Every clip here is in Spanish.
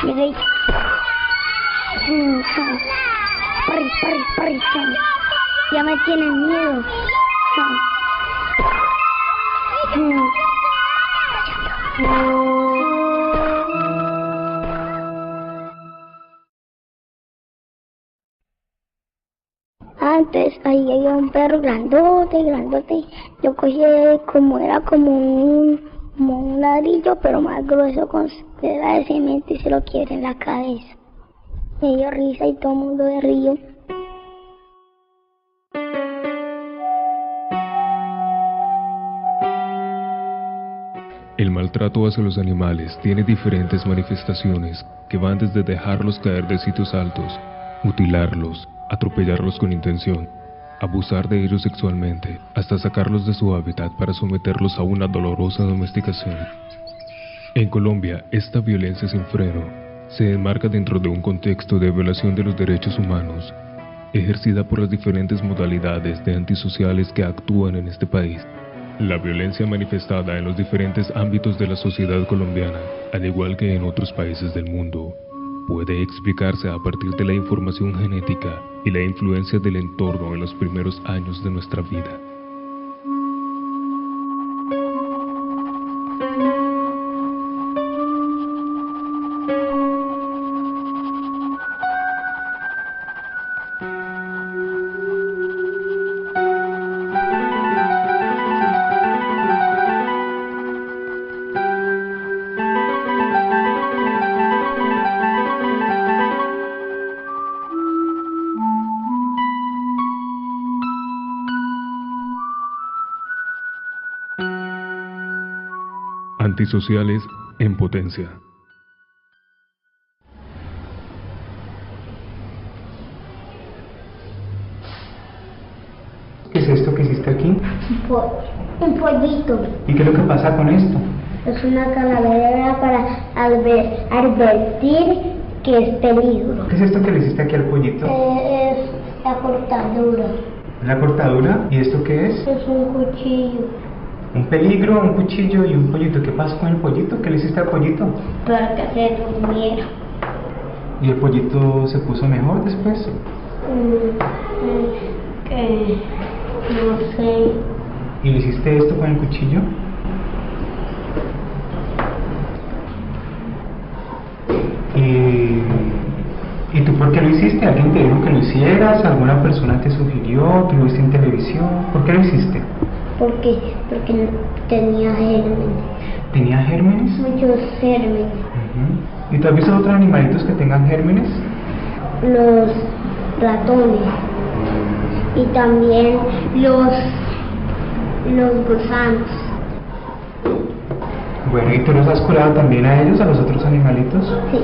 Llegué. Ya me tienen miedo. Antes ahí había un perro grandote. Yo cogí como un ladrillo, pero más grueso, con piedra de cemento, y se lo quebré en la cabeza. Me dio risa y todo el mundo de río. El maltrato hacia los animales tiene diferentes manifestaciones que van desde dejarlos caer de sitios altos, mutilarlos, atropellarlos con intención, abusar de ellos sexualmente, hasta sacarlos de su hábitat para someterlos a una dolorosa domesticación. En Colombia, esta violencia sin freno se enmarca dentro de un contexto de violación de los derechos humanos, ejercida por las diferentes modalidades de antisociales que actúan en este país. La violencia manifestada en los diferentes ámbitos de la sociedad colombiana, al igual que en otros países del mundo, puede explicarse a partir de la información genética y la influencia del entorno en los primeros años de nuestra vida. Antisociales en potencia. ¿Qué es esto que hiciste aquí? Un pollito. ¿Y qué es lo que pasa con esto? Es una calavera para advertir que es peligro. ¿Qué es esto que le hiciste aquí al pollito? Es la cortadura. ¿La cortadura? ¿Y esto qué es? Es un cuchillo. Un peligro, un cuchillo y un pollito. ¿Qué pasó con el pollito? ¿Qué le hiciste al pollito? Para que se durmiera. ¿Y el pollito se puso mejor después? Que no sé. ¿Y le hiciste esto con el cuchillo? ¿Y tú por qué lo hiciste? ¿Alguien te dijo que lo hicieras? ¿Alguna persona te sugirió? ¿Tú lo viste en televisión? ¿Por qué lo hiciste? Porque tenía gérmenes. ¿Tenía gérmenes? Muchos gérmenes. ¿Y tú has visto otros animalitos que tengan gérmenes? Los ratones. Y también los gusanos. Bueno, ¿y tú los has curado también a ellos, a los otros animalitos? Sí.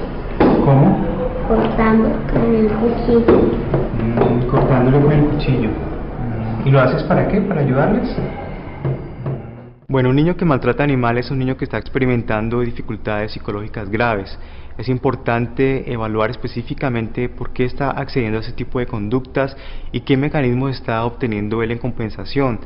¿Cómo? Cortando con el cuchillo. Cortándolo con el cuchillo. ¿Y lo haces para qué? ¿Para ayudarles? Bueno, un niño que maltrata animales es un niño que está experimentando dificultades psicológicas graves. Es importante evaluar específicamente por qué está accediendo a ese tipo de conductas y qué mecanismos está obteniendo él en compensación.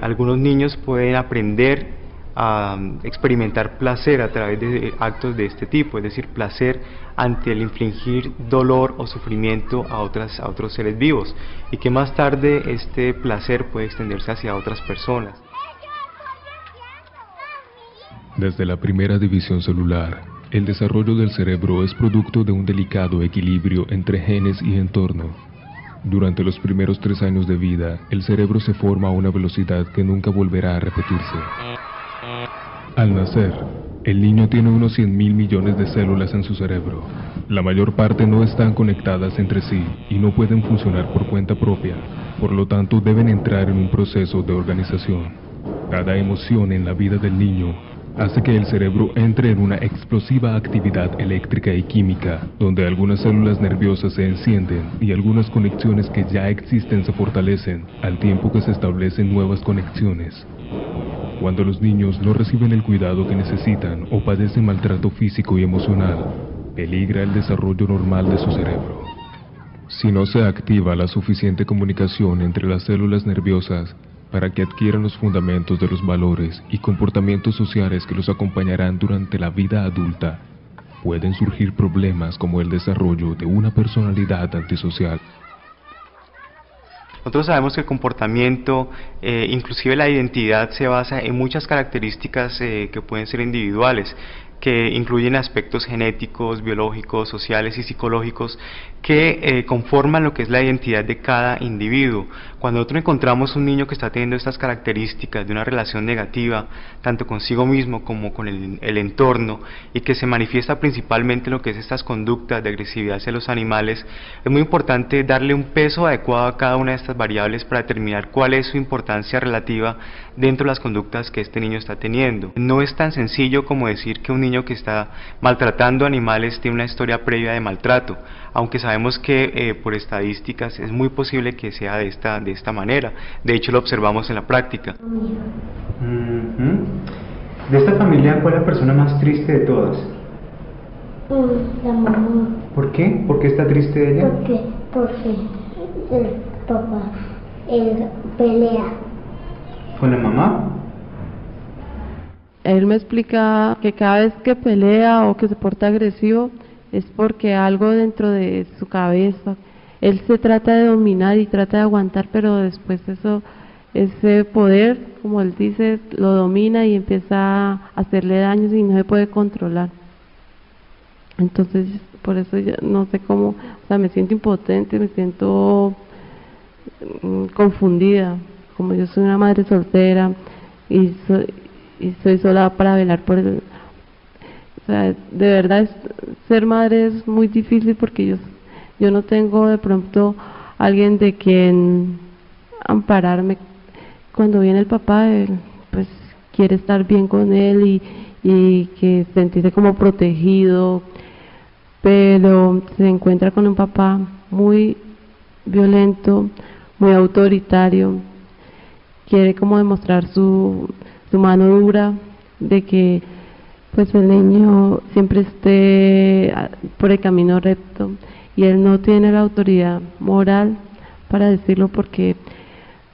Algunos niños pueden aprender a experimentar placer a través de actos de este tipo, es decir, placer ante el infligir dolor o sufrimiento a otros seres vivos, y que más tarde este placer puede extenderse hacia otras personas. Desde la primera división celular, el desarrollo del cerebro es producto de un delicado equilibrio entre genes y entorno. Durante los primeros 3 años de vida, el cerebro se forma a una velocidad que nunca volverá a repetirse. Al nacer, el niño tiene unos 100.000 millones de células en su cerebro. La mayor parte no están conectadas entre sí y no pueden funcionar por cuenta propia, por lo tanto deben entrar en un proceso de organización. Cada emoción en la vida del niño hace que el cerebro entre en una explosiva actividad eléctrica y química, donde algunas células nerviosas se encienden y algunas conexiones que ya existen se fortalecen, al tiempo que se establecen nuevas conexiones. Cuando los niños no reciben el cuidado que necesitan o padecen maltrato físico y emocional, peligra el desarrollo normal de su cerebro. Si no se activa la suficiente comunicación entre las células nerviosas, para que adquieran los fundamentos de los valores y comportamientos sociales que los acompañarán durante la vida adulta, pueden surgir problemas como el desarrollo de una personalidad antisocial. Nosotros sabemos que el comportamiento, inclusive la identidad, se basa en muchas características que pueden ser individuales, que incluyen aspectos genéticos, biológicos, sociales y psicológicos que conforman lo que es la identidad de cada individuo. Cuando nosotros encontramos un niño que está teniendo estas características de una relación negativa, tanto consigo mismo como con el entorno, y que se manifiesta principalmente en lo que es estas conductas de agresividad hacia los animales, es muy importante darle un peso adecuado a cada una de estas variables para determinar cuál es su importancia relativa dentro de las conductas que este niño está teniendo. No es tan sencillo como decir que un niño que está maltratando animales tiene una historia previa de maltrato, aunque sabemos que por estadísticas es muy posible que sea de esta manera. De hecho, lo observamos en la práctica. De esta familia, ¿cuál es la persona más triste de todas? La mamá. ¿Por qué? ¿Por qué está triste ella? Porque el papá pelea. ¿Con la mamá? Él me explica que cada vez que pelea o que se porta agresivo es porque algo dentro de su cabeza, él se trata de dominar y trata de aguantar, pero después ese poder, como él dice, lo domina y empieza a hacerle daños y no se puede controlar. Entonces, por eso ya no sé cómo, o sea, me siento impotente, me siento confundida, como yo soy una madre soltera y soy sola para velar por él. O sea, de verdad ser madre es muy difícil porque yo no tengo de pronto alguien de quien ampararme. Cuando viene el papá, él pues quiere estar bien con él y que sentirse como protegido, pero se encuentra con un papá muy violento, muy autoritario, quiere como demostrar su mano dura, de que pues el niño siempre esté por el camino recto, y él no tiene la autoridad moral para decirlo porque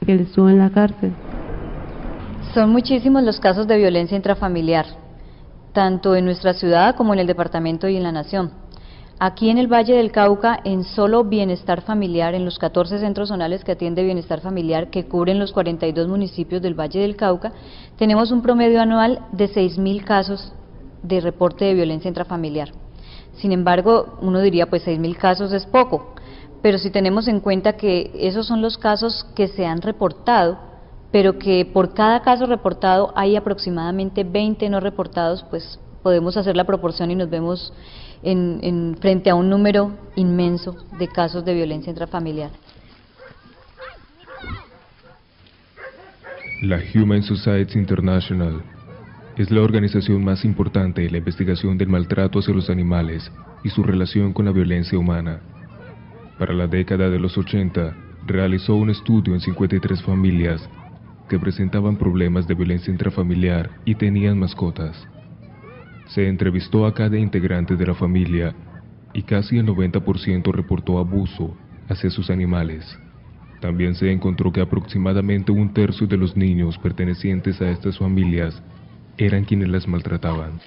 él estuvo en la cárcel. Son muchísimos los casos de violencia intrafamiliar, tanto en nuestra ciudad como en el departamento y en la nación. Aquí en el Valle del Cauca, en solo bienestar familiar, en los 14 centros zonales que atiende bienestar familiar, que cubren los 42 municipios del Valle del Cauca, tenemos un promedio anual de 6.000 casos de reporte de violencia intrafamiliar. Sin embargo, uno diría, pues 6.000 casos es poco, pero si tenemos en cuenta que esos son los casos que se han reportado, pero que por cada caso reportado hay aproximadamente 20 no reportados, pues podemos hacer la proporción y nos vemos frente a un número inmenso de casos de violencia intrafamiliar. La Humane Society International es la organización más importante en la investigación del maltrato hacia los animales y su relación con la violencia humana. Para la década de los 80, realizó un estudio en 53 familias que presentaban problemas de violencia intrafamiliar y tenían mascotas. Se entrevistó a cada integrante de la familia y casi el 90% reportó abuso hacia sus animales. También se encontró que aproximadamente un tercio de los niños pertenecientes a estas familias eran quienes las maltrataban.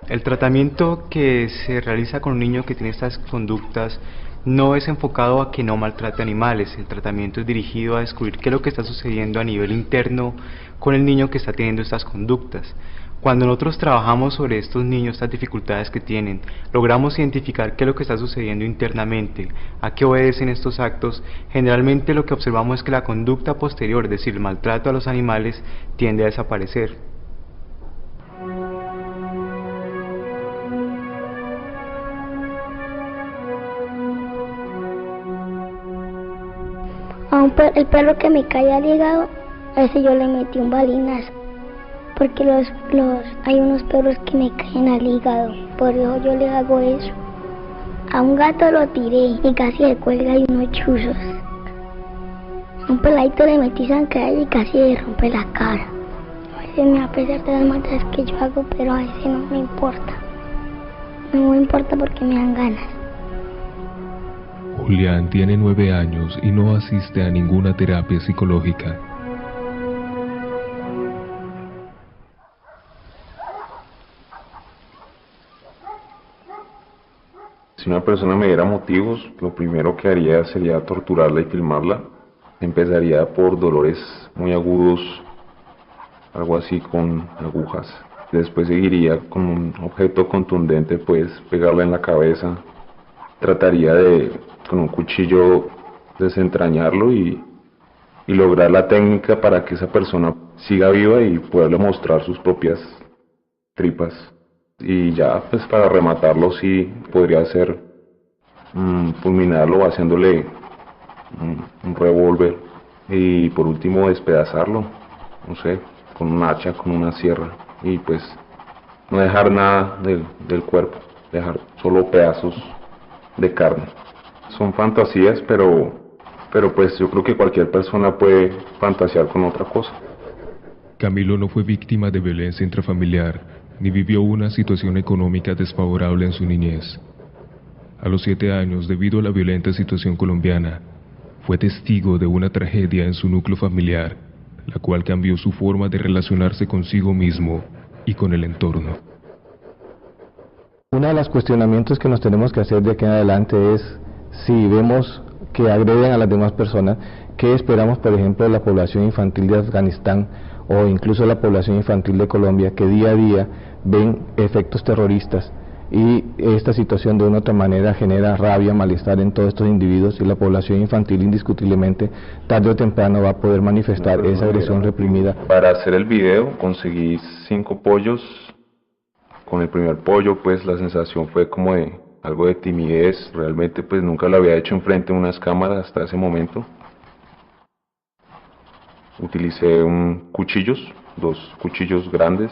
El tratamiento que se realiza con un niño que tiene estas conductas no es enfocado a que no maltrate animales. El tratamiento es dirigido a descubrir qué es lo que está sucediendo a nivel interno con el niño que está teniendo estas conductas. Cuando nosotros trabajamos sobre estos niños, estas dificultades que tienen, logramos identificar qué es lo que está sucediendo internamente, a qué obedecen estos actos. Generalmente lo que observamos es que la conducta posterior, es decir, el maltrato a los animales, tiende a desaparecer. El perro que me cae al hígado, a ese yo le metí un balinazo, porque hay unos perros que me caen al hígado, por eso yo le hago eso. A un gato lo tiré y casi se cuelga y unos chuzos. Un peladito le metí sangre y casi le rompe la cara. A veces me apesa de las maldades que yo hago, pero a veces no me importa. No me importa porque me dan ganas. Julián tiene 9 años y no asiste a ninguna terapia psicológica. Si una persona me diera motivos, lo primero que haría sería torturarla y filmarla. Empezaría por dolores muy agudos, algo así con agujas. Después seguiría con un objeto contundente, pues pegarla en la cabeza. Trataría de, con un cuchillo, desentrañarlo y lograr la técnica para que esa persona siga viva y poderle mostrar sus propias tripas. Y ya, pues para rematarlo sí podría ser fulminarlo haciéndole un revólver y por último despedazarlo, no sé, con un hacha, con una sierra y pues no dejar nada del cuerpo, dejar solo pedazos de carne. Son fantasías, pero pues yo creo que cualquier persona puede fantasear con otra cosa. Camilo no fue víctima de violencia intrafamiliar ni vivió una situación económica desfavorable en su niñez. A los 7 años, debido a la violenta situación colombiana, fue testigo de una tragedia en su núcleo familiar, la cual cambió su forma de relacionarse consigo mismo y con el entorno. Uno de los cuestionamientos que nos tenemos que hacer de aquí en adelante es, si vemos que agreden a las demás personas, ¿qué esperamos, por ejemplo, de la población infantil de Afganistán o incluso la población infantil de Colombia, que día a día ven efectos terroristas? Y esta situación de una u otra manera genera rabia, malestar en todos estos individuos, y la población infantil indiscutiblemente tarde o temprano va a poder manifestar esa agresión reprimida. Para hacer el video conseguí 5 pollos. Con el primer pollo pues la sensación fue como de algo de timidez, realmente pues nunca lo había hecho enfrente de unas cámaras hasta ese momento. Utilicé cuchillos, 2 cuchillos grandes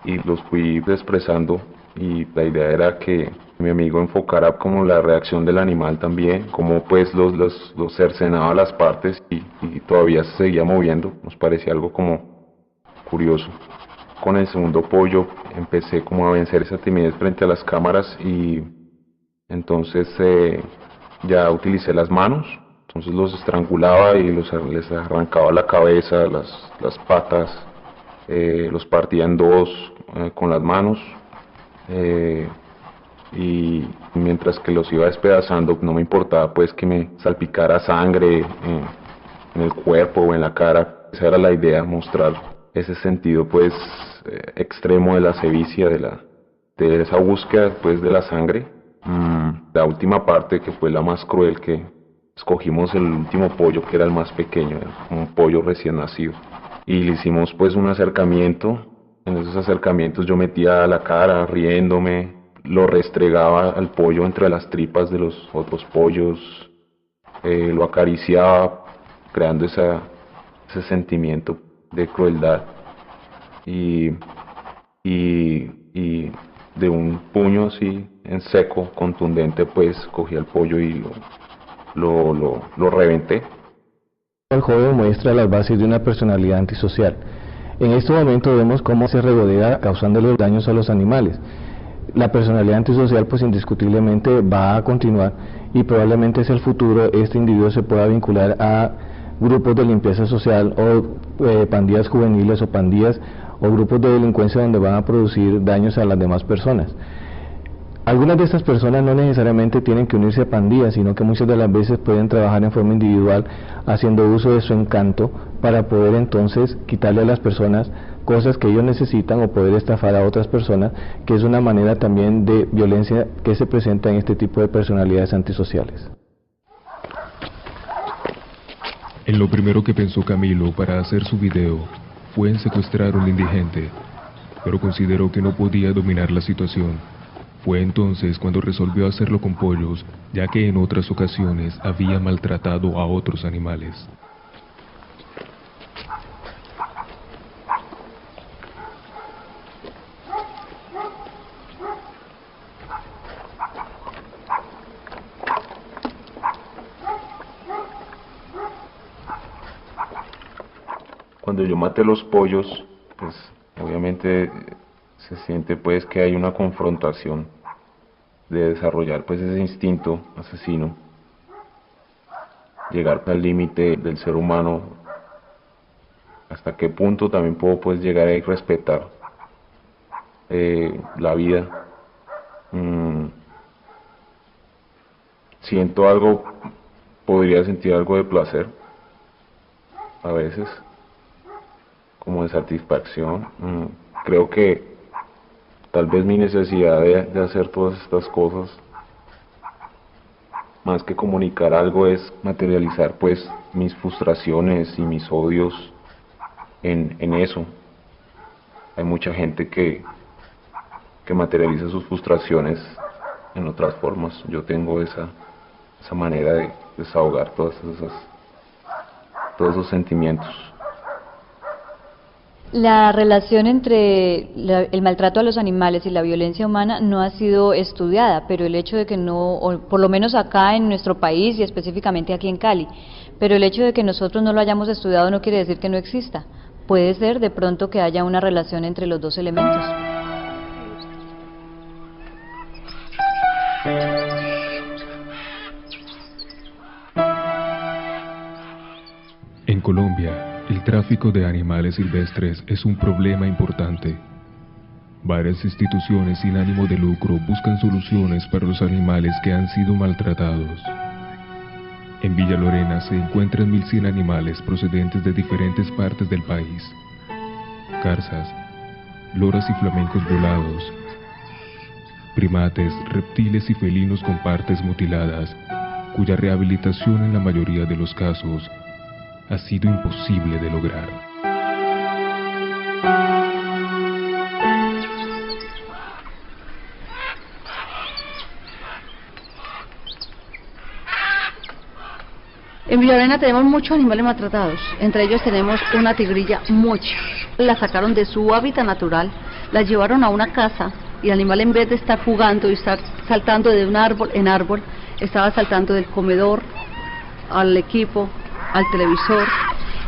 y los fui expresando. Y la idea era que mi amigo enfocara como la reacción del animal también, como pues los cercenaba las partes y todavía se seguía moviendo. Nos parecía algo como curioso. Con el segundo pollo empecé como a vencer esa timidez frente a las cámaras y entonces ya utilicé las manos. Entonces los estrangulaba y les arrancaba la cabeza, las patas, los partía en 2 con las manos. Y mientras que los iba despedazando no me importaba pues que me salpicara sangre en el cuerpo o en la cara. Esa era la idea, mostrar ese sentido pues extremo de la sevicia, de esa búsqueda pues de la sangre. La última parte, que fue la más cruel, que escogimos el último pollo, que era el más pequeño, un pollo recién nacido, y le hicimos pues un acercamiento. En esos acercamientos yo metía la cara riéndome, lo restregaba al pollo entre las tripas de los otros pollos, lo acariciaba, creando ese sentimiento de crueldad. Y de un puño así en seco, contundente, pues cogí el pollo y lo reventé. El joven muestra las bases de una personalidad antisocial. En este momento vemos cómo se regodea causándole daños a los animales. La personalidad antisocial pues indiscutiblemente va a continuar y probablemente es el futuro. Este individuo se pueda vincular a grupos de limpieza social o pandillas juveniles o pandillas o grupos de delincuencia donde van a producir daños a las demás personas. Algunas de estas personas no necesariamente tienen que unirse a pandillas, sino que muchas de las veces pueden trabajar en forma individual haciendo uso de su encanto para poder entonces quitarle a las personas cosas que ellos necesitan o poder estafar a otras personas, que es una manera también de violencia que se presenta en este tipo de personalidades antisociales. En lo primero que pensó Camilo para hacer su video fue en secuestrar a un indigente, pero consideró que no podía dominar la situación. Fue entonces cuando resolvió hacerlo con pollos, ya que en otras ocasiones había maltratado a otros animales. Cuando yo maté los pollos, pues obviamente se siente pues que hay una confrontación de desarrollar pues ese instinto asesino llegar al límite del ser humano, hasta qué punto también puedo pues llegar a respetar la vida. Siento algo, podría sentir algo de placer a veces, como de satisfacción. Creo que tal vez mi necesidad de hacer todas estas cosas, más que comunicar algo, es materializar pues mis frustraciones y mis odios en eso. Hay mucha gente que materializa sus frustraciones en otras formas. Yo tengo esa manera de desahogar todos esos sentimientos. La relación entre el maltrato a los animales y la violencia humana no ha sido estudiada, pero el hecho de que no, o por lo menos acá en nuestro país y específicamente aquí en Cali, pero el hecho de que nosotros no lo hayamos estudiado no quiere decir que no exista. Puede ser de pronto que haya una relación entre los dos elementos. En Colombia, el tráfico de animales silvestres es un problema importante. Varias instituciones sin ánimo de lucro buscan soluciones para los animales que han sido maltratados. En Villa Lorena se encuentran 1.100 animales procedentes de diferentes partes del país. Garzas, loras y flamencos volados, primates, reptiles y felinos con partes mutiladas, cuya rehabilitación en la mayoría de los casos ha sido imposible de lograr. En Villa Lorena tenemos muchos animales maltratados, entre ellos tenemos una tigrilla mocha. La sacaron de su hábitat natural, la llevaron a una casa y el animal, en vez de estar jugando y estar saltando de un árbol en árbol, estaba saltando del comedor al equipo, al televisor.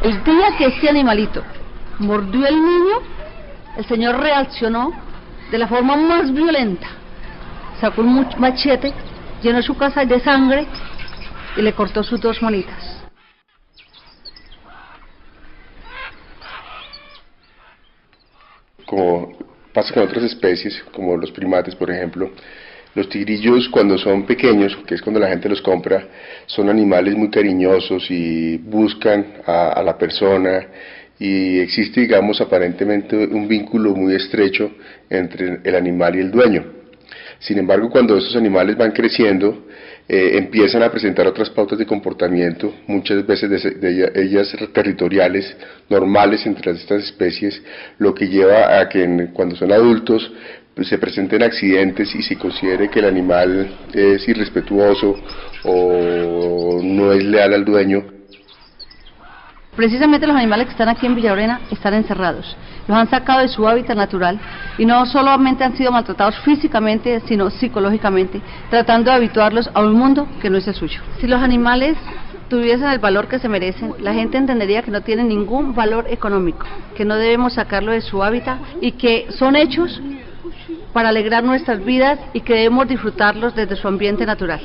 El día que este animalito mordió al niño, el señor reaccionó de la forma más violenta. Sacó un machete, llenó su casa de sangre y le cortó sus 2 manitas. Como pasa con otras especies, como los primates, por ejemplo, los tigrillos, cuando son pequeños, que es cuando la gente los compra, son animales muy cariñosos y buscan a la persona, y existe, digamos, aparentemente un vínculo muy estrecho entre el animal y el dueño. Sin embargo, cuando estos animales van creciendo, empiezan a presentar otras pautas de comportamiento, muchas veces ellas territoriales, normales entre estas especies, lo que lleva a que cuando son adultos pues, se presenten accidentes y se considere que el animal es irrespetuoso o no es leal al dueño. Precisamente los animales que están aquí en Villa Lorena están encerrados, los han sacado de su hábitat natural y no solamente han sido maltratados físicamente, sino psicológicamente, tratando de habituarlos a un mundo que no es el suyo. Si los animales tuviesen el valor que se merecen, la gente entendería que no tienen ningún valor económico, que no debemos sacarlo de su hábitat y que son hechos para alegrar nuestras vidas y que debemos disfrutarlos desde su ambiente natural.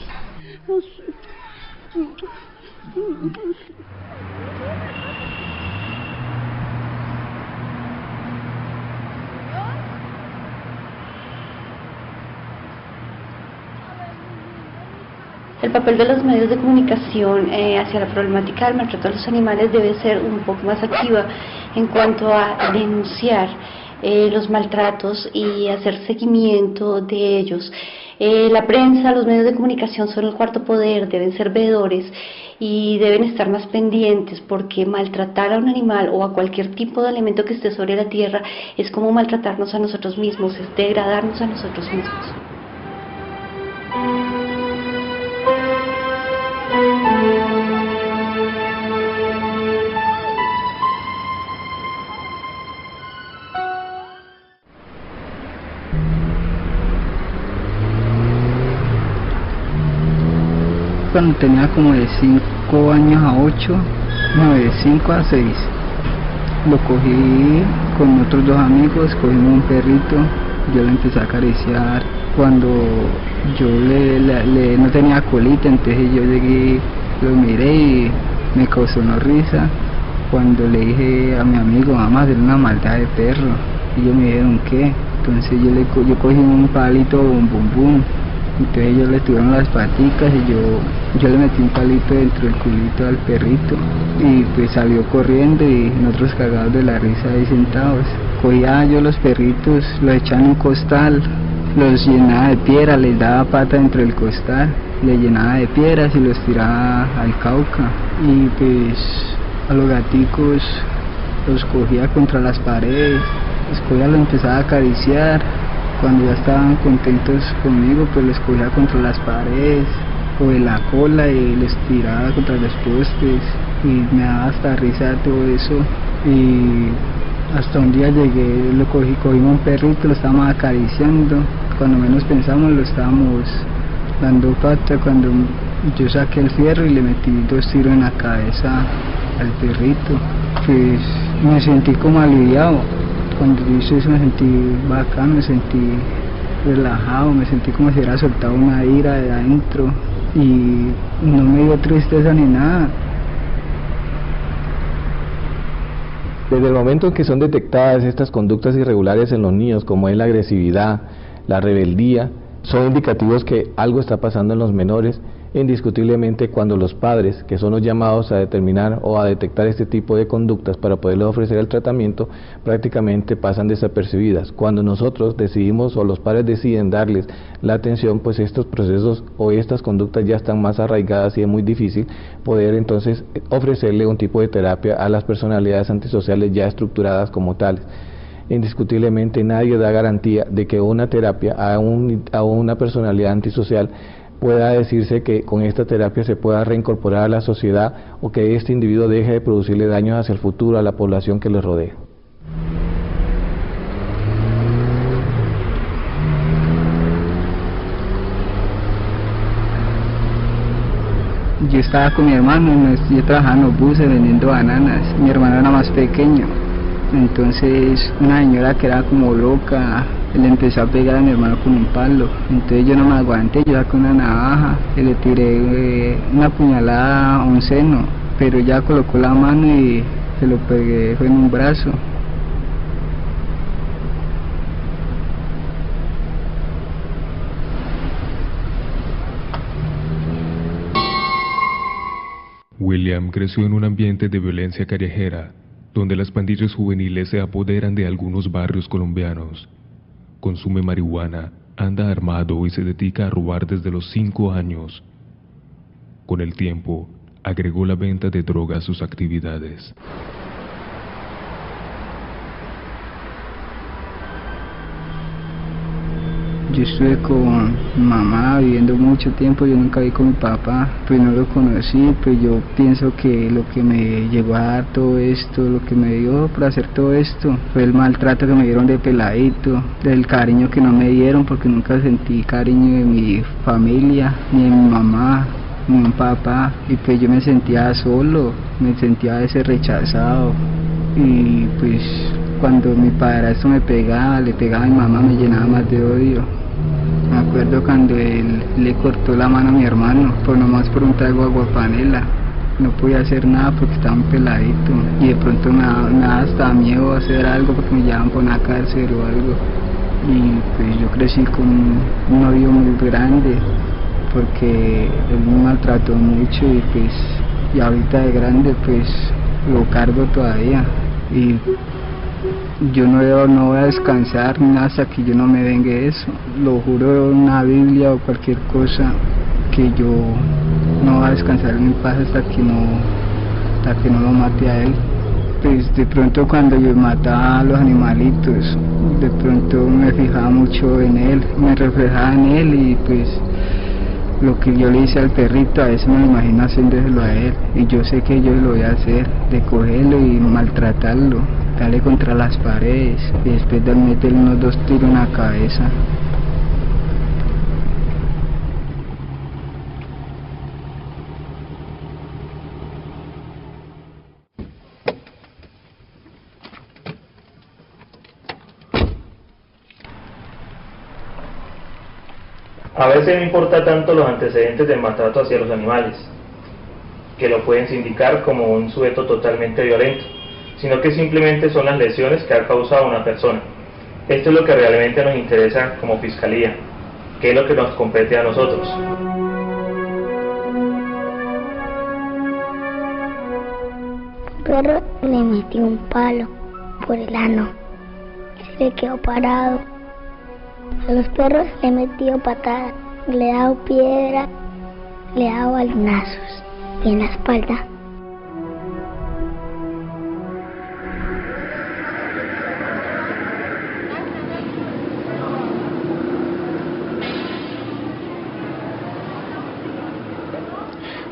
El papel de los medios de comunicación hacia la problemática del maltrato a los animales debe ser un poco más activa en cuanto a denunciar los maltratos y hacer seguimiento de ellos. La prensa, los medios de comunicación son el cuarto poder, deben ser veedores y deben estar más pendientes, porque maltratar a un animal o a cualquier tipo de elemento que esté sobre la tierra es como maltratarnos a nosotros mismos, es degradarnos a nosotros mismos. Cuando tenía como de 5 años a 8, no, de 5 a 6, lo cogí con otros 2 amigos, cogimos un perrito, yo le empecé a acariciar. Cuando yo no tenía colita, entonces yo llegué Lo miré y me causó una risa cuando le dije a mi amigo, vamos a hacer una maldad de perro. Y ellos me dijeron, ¿qué? Entonces yo cogí un palito bum bum bum. Entonces ellos le tuvieron las paticas y yo le metí un palito dentro del culito al perrito. Y pues salió corriendo y nosotros cagados de la risa ahí sentados. Cogía yo los perritos, los echaba en un costal, los llenaba de piedra, les daba pata dentro del costal, les llenaba de piedras y los tiraba al Cauca. Y pues a los gaticos los cogía contra las paredes, los cogía, los empezaba a acariciar. Cuando ya estaban contentos conmigo, pues les cogía contra las paredes o de la cola y les tiraba contra los postes, y me daba hasta risa todo eso. Y hasta un día llegué, cogimos un perrito, lo estábamos acariciando, cuando menos pensamos lo estábamos dando pata, cuando yo saqué el fierro y le metí 2 tiros en la cabeza al perrito. Pues me sentí como aliviado. Cuando hice eso me sentí bacán, me sentí relajado, me sentí como si hubiera soltado una ira de adentro y no me dio tristeza ni nada. Desde el momento en que son detectadas estas conductas irregulares en los niños, como es la agresividad, la rebeldía, son indicativos que algo está pasando en los menores. Indiscutiblemente, cuando los padres, que son los llamados a determinar o a detectar este tipo de conductas para poderles ofrecer el tratamiento, prácticamente pasan desapercibidas. Cuando nosotros decidimos o los padres deciden darles la atención, pues estos procesos o estas conductas ya están más arraigadas y es muy difícil poder entonces ofrecerle un tipo de terapia a las personalidades antisociales ya estructuradas como tales. Indiscutiblemente nadie da garantía de que una terapia a una personalidad antisocial pueda decirse que con esta terapia se pueda reincorporar a la sociedad o que este individuo deje de producirle daños hacia el futuro a la población que le rodea. Yo estaba con mi hermano, yo trabajaba en los buses vendiendo bananas, mi hermano era más pequeño, entonces una señora que era como loca le empezó a pegar a mi hermano con un palo, entonces yo no me aguanté, yo saqué una navaja y le tiré una puñalada a un seno, pero ella colocó la mano y se lo pegué, fue en un brazo. William creció en un ambiente de violencia callejera, donde las pandillas juveniles se apoderan de algunos barrios colombianos. Consume marihuana, anda armado y se dedica a robar desde los 5 años. Con el tiempo, agregó la venta de droga a sus actividades. Yo estuve con mamá viviendo mucho tiempo, yo nunca vi con mi papá, pues no lo conocí, pues yo pienso que lo que me llevó a dar todo esto, lo que me dio por hacer todo esto, fue el maltrato que me dieron de peladito, del cariño que no me dieron, porque nunca sentí cariño de mi familia, ni de mi mamá, ni de mi papá, y pues yo me sentía solo, me sentía a veces rechazado, y pues cuando mi padrastro me pegaba, le pegaba a mi mamá, me llenaba más de odio. Me acuerdo cuando él le cortó la mano a mi hermano, por nomás por un trago de aguapanela. No podía hacer nada porque estaba un peladito. Y de pronto me daba hasta miedo hacer algo porque me llevaban por una cárcel o algo. Y pues yo crecí con un odio muy grande porque él me maltrató mucho y pues y ahorita de grande pues lo cargo todavía. Y yo no voy a descansar ni nada hasta que yo no me vengue de eso. Lo juro en una Biblia o cualquier cosa, que yo no voy a descansar en paz hasta que no lo mate a él. Pues de pronto cuando yo mataba a los animalitos, de pronto me fijaba mucho en él, me reflejaba en él y pues lo que yo le hice al perrito a veces me lo imagino haciéndoselo a él, y yo sé que yo lo voy a hacer, de cogerlo y maltratarlo, darle contra las paredes y después de meterle unos 2 tiros en la cabeza. A veces no importa tanto los antecedentes del maltrato hacia los animales, que lo pueden sindicar como un sujeto totalmente violento, sino que simplemente son las lesiones que ha causado una persona. Esto es lo que realmente nos interesa como Fiscalía, que es lo que nos compete a nosotros. Un perro le metió un palo por el ano, se le quedó parado. A los perros le he metido patadas, le he dado piedra, le he dado balonazos en la espalda.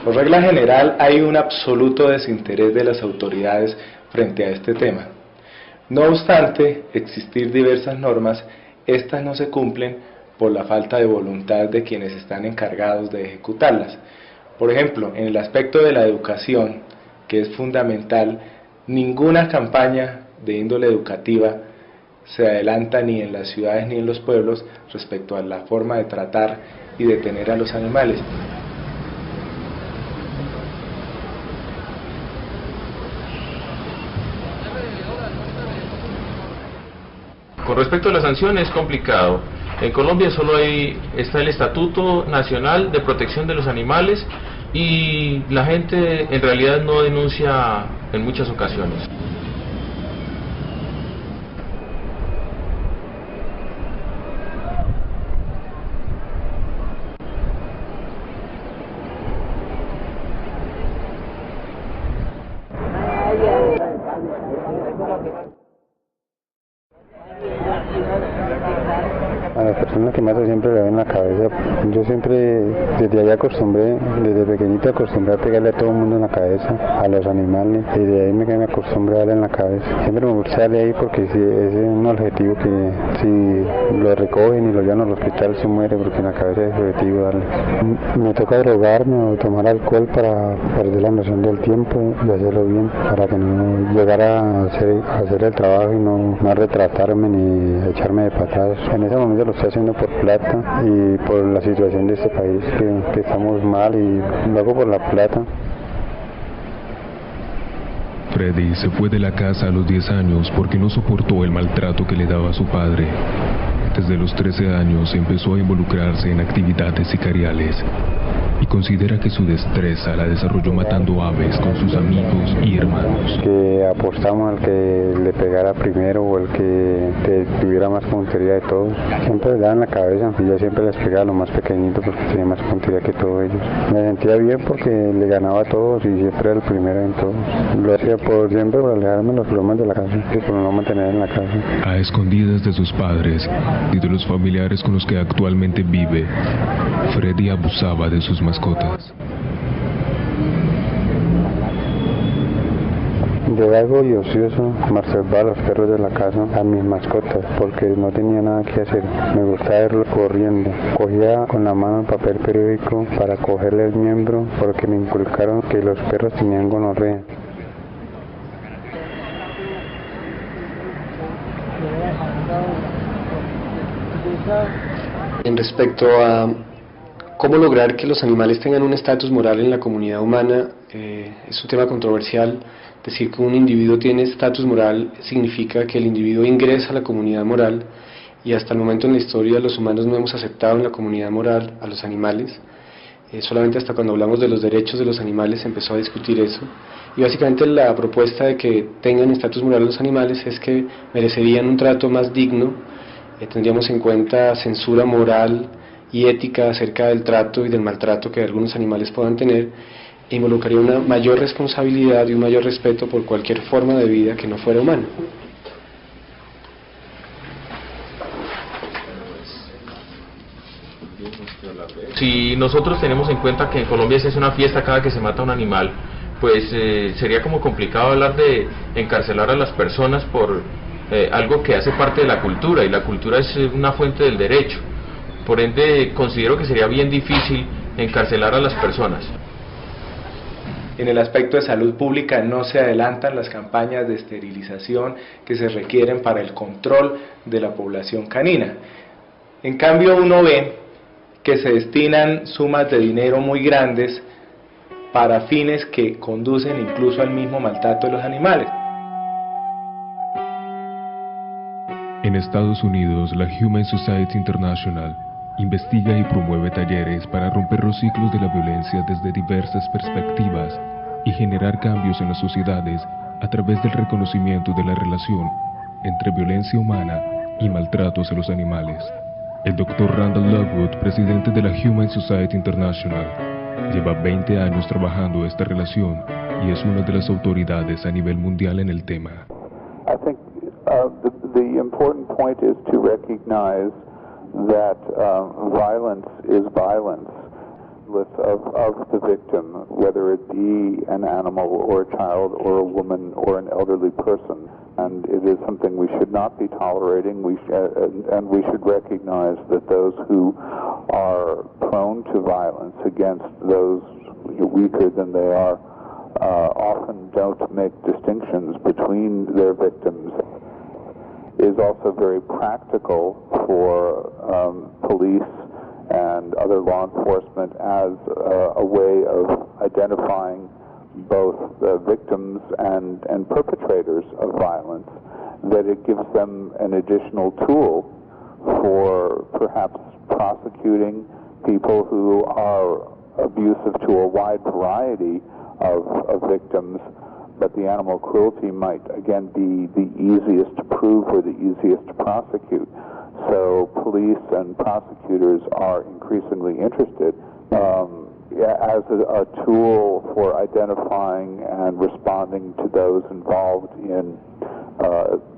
Por regla general, hay un absoluto desinterés de las autoridades frente a este tema. No obstante existir diversas normas, estas no se cumplen por la falta de voluntad de quienes están encargados de ejecutarlas. Por ejemplo, en el aspecto de la educación, que es fundamental, ninguna campaña de índole educativa se adelanta ni en las ciudades ni en los pueblos respecto a la forma de tratar y de tener a los animales. Con respecto a la sanción es complicado. En Colombia solo está el Estatuto Nacional de Protección de los Animales y la gente en realidad no denuncia en muchas ocasiones. A las personas que mato siempre le ven la cabeza. Yo siempre, desde allá desde pequeñito acostumbré a pegarle a todo el mundo en la cabeza, a los animales, y de ahí me acostumbré a darle en la cabeza. Siempre me gusta darle ahí porque ese es un objetivo que si lo recogen y lo llevan al hospital se muere, porque en la cabeza es objetivo darle. Me toca drogarme o tomar alcohol para perder la noción del tiempo y hacerlo bien, para que no llegara a hacer el trabajo y no retratarme ni echarme de patadas. En ese momento lo estoy haciendo por plata y por la situación de este país, que estamos mal, y lo hago por la plata. Freddy se fue de la casa a los 10 años porque no soportó el maltrato que le daba su padre. Desde los 13 años empezó a involucrarse en actividades sicariales y considera que su destreza la desarrolló matando aves con sus amigos y hermanos. Que apostamos al que le pegara primero o el que tuviera más puntería de todos. Siempre les daban la cabeza y yo siempre les pegaba a los más pequeñitos porque tenía más puntería que todos ellos. Me sentía bien porque le ganaba a todos y siempre era el primero en todos. Lo hacía siempre por alejarme los problemas de la casa y por no mantener en la casa. A escondidas de sus padres y de los familiares con los que actualmente vive, Freddy abusaba de sus mascotas. De algo y ocioso, observaba a los perros de la casa, a mis mascotas, porque no tenía nada que hacer. Me gustaba verlos corriendo. Cogía con la mano el papel periódico para cogerle el miembro, porque me inculcaron que los perros tenían gonorrea. En respecto a cómo lograr que los animales tengan un estatus moral en la comunidad humana, es un tema controversial. Decir que un individuo tiene estatus moral significa que el individuo ingresa a la comunidad moral, y hasta el momento en la historia los humanos no hemos aceptado en la comunidad moral a los animales. Solamente hasta cuando hablamos de los derechos de los animales se empezó a discutir eso, y básicamente la propuesta de que tengan estatus moral los animales es que merecerían un trato más digno. Tendríamos en cuenta censura moral y ética acerca del trato y del maltrato que algunos animales puedan tener, e involucraría una mayor responsabilidad y un mayor respeto por cualquier forma de vida que no fuera humana. Si nosotros tenemos en cuenta que en Colombia se hace una fiesta cada que se mata un animal, pues sería como complicado hablar de encarcelar a las personas por algo que hace parte de la cultura, y la cultura es una fuente del derecho. Por ende, considero que sería bien difícil encarcelar a las personas. En el aspecto de salud pública no se adelantan las campañas de esterilización que se requieren para el control de la población canina. En cambio, uno ve que se destinan sumas de dinero muy grandes para fines que conducen incluso al mismo maltrato de los animales. En Estados Unidos, la Humane Society International investiga y promueve talleres para romper los ciclos de la violencia desde diversas perspectivas y generar cambios en las sociedades a través del reconocimiento de la relación entre violencia humana y maltrato hacia los animales. El Dr. Randall Lovewood, presidente de la Humane Society International, lleva 20 años trabajando esta relación y es una de las autoridades a nivel mundial en el tema. I think the important point is to recognize that violence is violence of the victim, whether it be an animal or a child or a woman or an elderly person. And it is something we should not be tolerating, and we should recognize that those who are prone to violence against those weaker than they are often don't make distinctions between their victims. Is also very practical for police and other law enforcement as a way of identifying both victims and perpetrators of violence, that it gives them an additional tool for perhaps prosecuting people who are abusive to a wide variety of victims, but the animal cruelty might again be the easiest to prove or the easiest to prosecute. So police and prosecutors are increasingly interested as a tool for identifying and responding to those involved in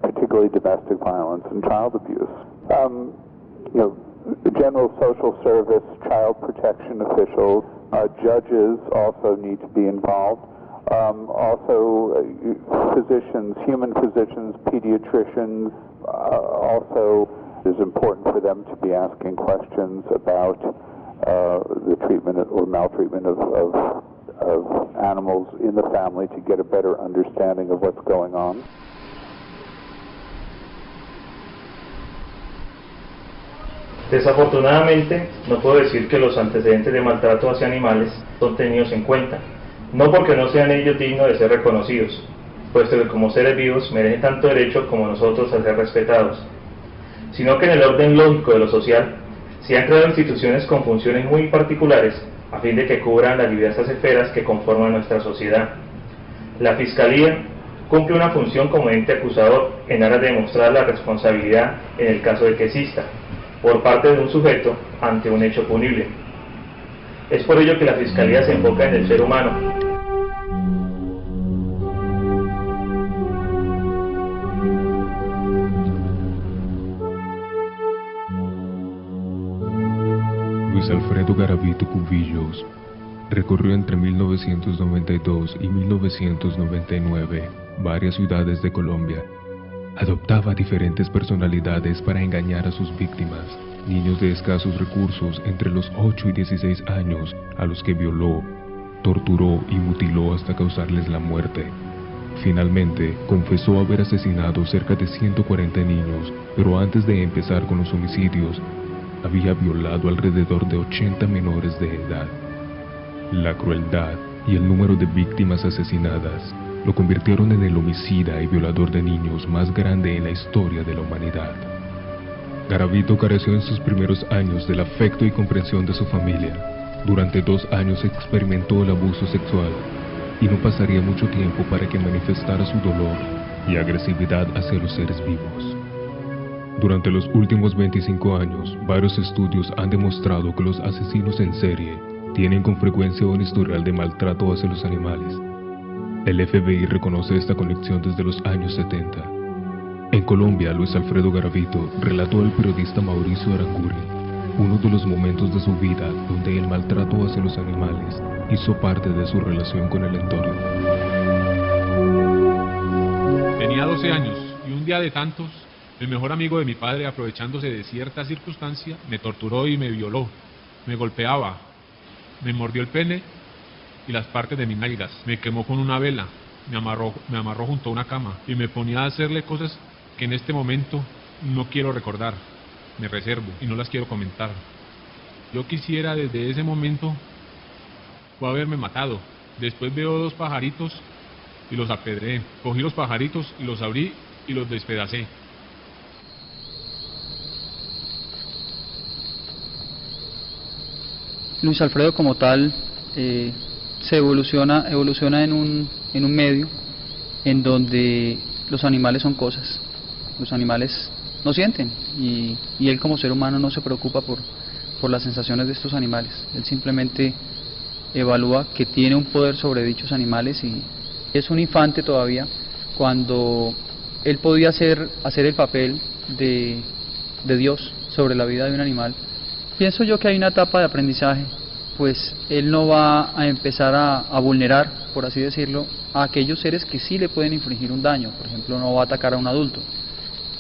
particularly domestic violence and child abuse. General social service, child protection officials, judges also need to be involved. Also physicians, human physicians, pediatricians, also it is important for them to be asking questions about the treatment or maltreatment of animals in the family to get a better understanding of what's going on. Desafortunadamente, no puedo decir que los antecedentes de maltrato hacia animales son tenidos en cuenta, no porque no sean ellos dignos de ser reconocidos, puesto que como seres vivos merecen tanto derecho como nosotros a ser respetados, sino que en el orden lógico de lo social se han creado instituciones con funciones muy particulares a fin de que cubran las diversas esferas que conforman nuestra sociedad. La Fiscalía cumple una función como ente acusador en aras de demostrar la responsabilidad en el caso de que exista, por parte de un sujeto ante un hecho punible. Es por ello que la Fiscalía se enfoca en el ser humano. Luis Alfredo Garavito Cubillos recorrió entre 1992 y 1999 varias ciudades de Colombia. Adoptaba diferentes personalidades para engañar a sus víctimas, niños de escasos recursos entre los 8 y 16 años, a los que violó, torturó y mutiló hasta causarles la muerte. Finalmente, confesó haber asesinado cerca de 140 niños, pero antes de empezar con los homicidios, había violado alrededor de 80 menores de edad. La crueldad y el número de víctimas asesinadas lo convirtieron en el homicida y violador de niños más grande en la historia de la humanidad. Garavito careció en sus primeros años del afecto y comprensión de su familia. Durante 2 años experimentó el abuso sexual y no pasaría mucho tiempo para que manifestara su dolor y agresividad hacia los seres vivos. Durante los últimos 25 años, varios estudios han demostrado que los asesinos en serie tienen con frecuencia un historial de maltrato hacia los animales. El FBI reconoce esta conexión desde los años 70. En Colombia, Luis Alfredo Garavito relató al periodista Mauricio Aranguri uno de los momentos de su vida donde el maltrato hacia los animales hizo parte de su relación con el entorno. Tenía 12 años y un día de tantos, el mejor amigo de mi padre, aprovechándose de cierta circunstancia, me torturó y me violó, me golpeaba, me mordió el pene y las partes de mis nalgas, me quemó con una vela, me amarró junto a una cama y me ponía a hacerle cosas que en este momento no quiero recordar, me reservo y no las quiero comentar. Yo quisiera desde ese momento fue haberme matado, Después veo 2 pajaritos y los apedreé. Cogí los pajaritos y los abrí y los despedacé. Luis Alfredo como tal se evoluciona en un medio en donde los animales son cosas. Los animales no sienten y él como ser humano no se preocupa por las sensaciones de estos animales. Él simplemente evalúa que tiene un poder sobre dichos animales y es un infante todavía cuando él podía hacer el papel de Dios sobre la vida de un animal. Pienso yo que hay una etapa de aprendizaje, pues él no va a empezar a vulnerar, por así decirlo, a aquellos seres que sí le pueden infligir un daño. Por ejemplo, no va a atacar a un adulto.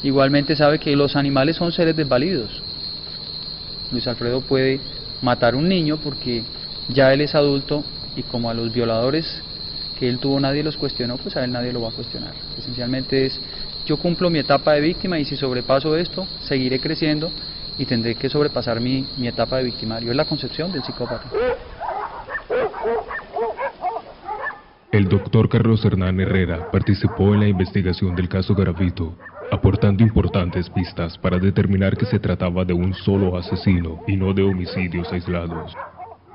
Igualmente sabe que los animales son seres desvalidos. Luis Alfredo puede matar a un niño porque ya él es adulto y como a los violadores que él tuvo nadie los cuestionó, pues a él nadie lo va a cuestionar. Esencialmente es, yo cumplo mi etapa de víctima y si sobrepaso esto, seguiré creciendo y tendré que sobrepasar mi etapa de victimario. Es la concepción del psicópata. El doctor Carlos Hernán Herrera participó en la investigación del caso Garavito, aportando importantes pistas para determinar que se trataba de un solo asesino y no de homicidios aislados.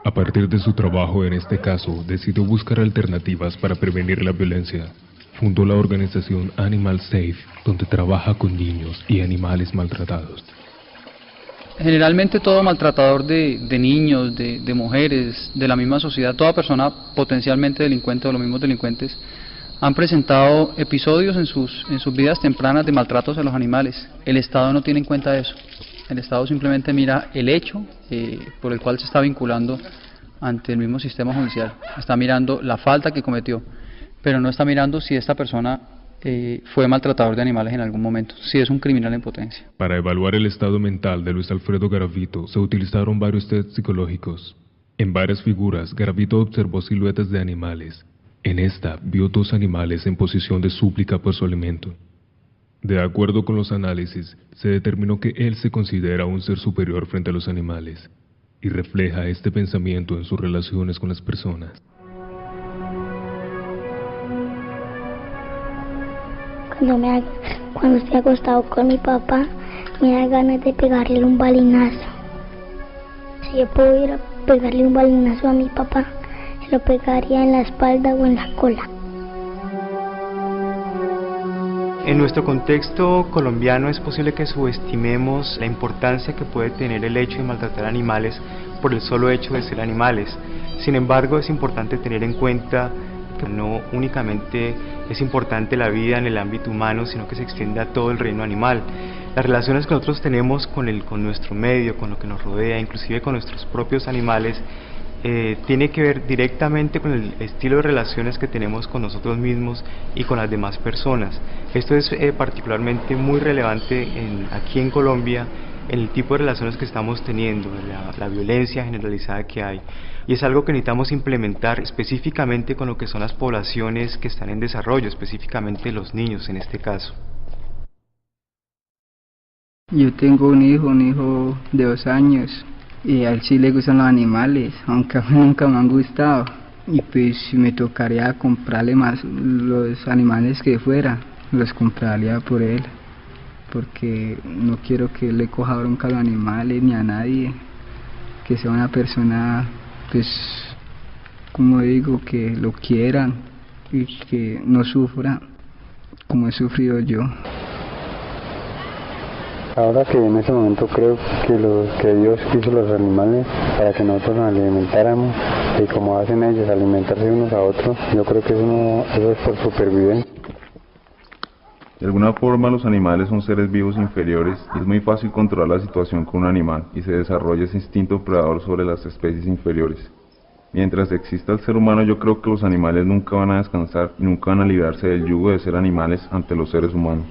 A partir de su trabajo en este caso, decidió buscar alternativas para prevenir la violencia. Fundó la organización Animal Safe, donde trabaja con niños y animales maltratados. Generalmente todo maltratador de niños, de mujeres, de la misma sociedad, toda persona potencialmente delincuente o los mismos delincuentes, han presentado episodios en sus vidas tempranas de maltratos a los animales. El Estado no tiene en cuenta eso. El Estado simplemente mira el hecho por el cual se está vinculando ante el mismo sistema judicial. Está mirando la falta que cometió, pero no está mirando si esta persona fue maltratador de animales en algún momento, si es un criminal en potencia. Para evaluar el estado mental de Luis Alfredo Garavito se utilizaron varios tests psicológicos. En varias figuras, Garavito observó siluetas de animales. En esta, vio 2 animales en posición de súplica por su alimento. De acuerdo con los análisis, se determinó que él se considera un ser superior frente a los animales, y refleja este pensamiento en sus relaciones con las personas. Cuando estoy acostado con mi papá, me da ganas de pegarle un balinazo. Si yo puedo ir a pegarle un balinazo a mi papá, se lo pegaría en la espalda o en la cola. En nuestro contexto colombiano es posible que subestimemos la importancia que puede tener el hecho de maltratar animales por el solo hecho de ser animales. Sin embargo, es importante tener en cuenta que no únicamente es importante la vida en el ámbito humano, sino que se extiende a todo el reino animal. Las relaciones que nosotros tenemos con nuestro medio, con lo que nos rodea, inclusive con nuestros propios animales, tiene que ver directamente con el estilo de relaciones que tenemos con nosotros mismos y con las demás personas. Esto es particularmente muy relevante aquí en Colombia, en el tipo de relaciones que estamos teniendo, la violencia generalizada que hay. Y es algo que necesitamos implementar específicamente con lo que son las poblaciones que están en desarrollo, específicamente los niños en este caso. Yo tengo un hijo de 2 años. Y a él sí le gustan los animales, aunque a mí nunca me han gustado. Y pues si me tocaría comprarle más los animales que fuera, los compraría por él. Porque no quiero que él le coja bronca a los animales ni a nadie. Que sea una persona, pues, como digo, que lo quieran y que no sufra como he sufrido yo. Ahora que en ese momento creo que Dios quiso los animales para que nosotros nos alimentáramos y como hacen ellos, alimentarse unos a otros, yo creo que eso es por supervivencia. De alguna forma los animales son seres vivos inferiores y es muy fácil controlar la situación con un animal y se desarrolla ese instinto predador sobre las especies inferiores. Mientras exista el ser humano, yo creo que los animales nunca van a descansar y nunca van a librarse del yugo de ser animales ante los seres humanos.